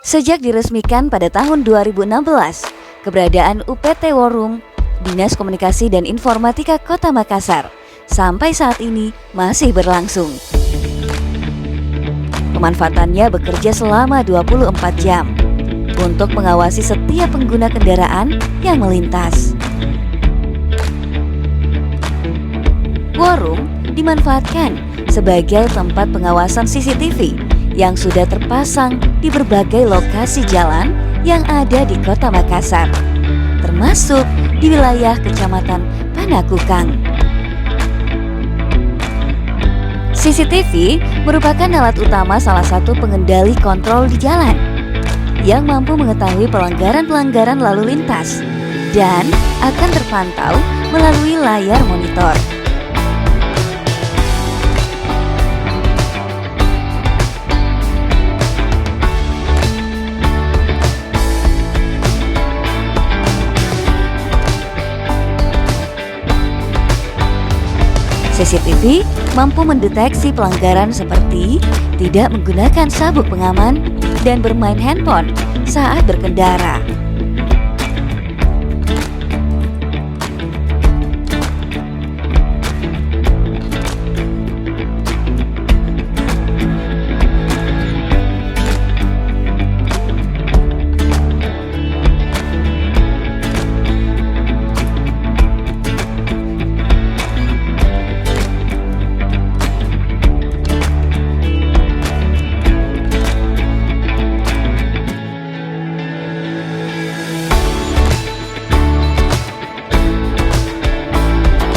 Sejak diresmikan pada tahun 2016, keberadaan UPT War Room, Dinas Komunikasi dan Informatika Kota Makassar, sampai saat ini masih berlangsung. Pemanfaatannya bekerja selama 24 jam untuk mengawasi setiap pengguna kendaraan yang melintas. War Room dimanfaatkan sebagai tempat pengawasan CCTV yang sudah terpasang di berbagai lokasi jalan yang ada di Kota Makassar, termasuk di wilayah Kecamatan Panakukang. CCTV merupakan alat utama salah satu pengendali kontrol di jalan yang mampu mengetahui pelanggaran-pelanggaran lalu lintas dan akan terpantau melalui layar monitor. CCTV mampu mendeteksi pelanggaran seperti tidak menggunakan sabuk pengaman dan bermain handphone saat berkendara.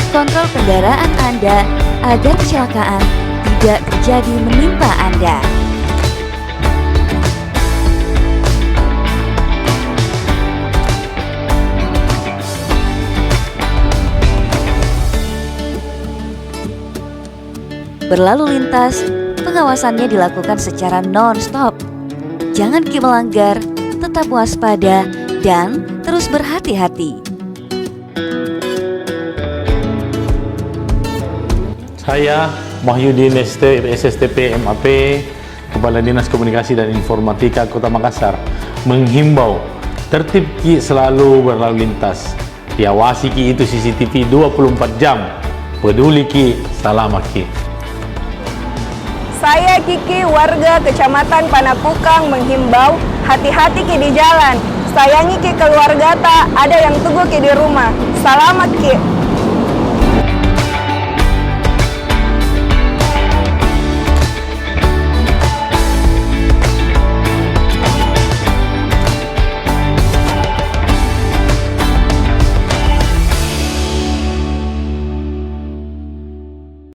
Kontrol kendaraan Anda agar kecelakaan tidak terjadi menimpa Anda. Berlalu lintas, pengawasannya dilakukan secara non-stop. Jangan melanggar, tetap waspada, dan terus berhati-hati. Saya Mahyudin SSTP MAP, Kepala Dinas Komunikasi dan Informatika Kota Makassar, menghimbau tertib ki selalu berlalu lintas. Diawasi ki itu CCTV 24 jam. Peduli ki, selamat ki. Saya Kiki, warga Kecamatan Panakukang, menghimbau hati-hati ki di jalan. Sayangi ki keluarga tak, ada yang tunggu ki di rumah. Selamat ki.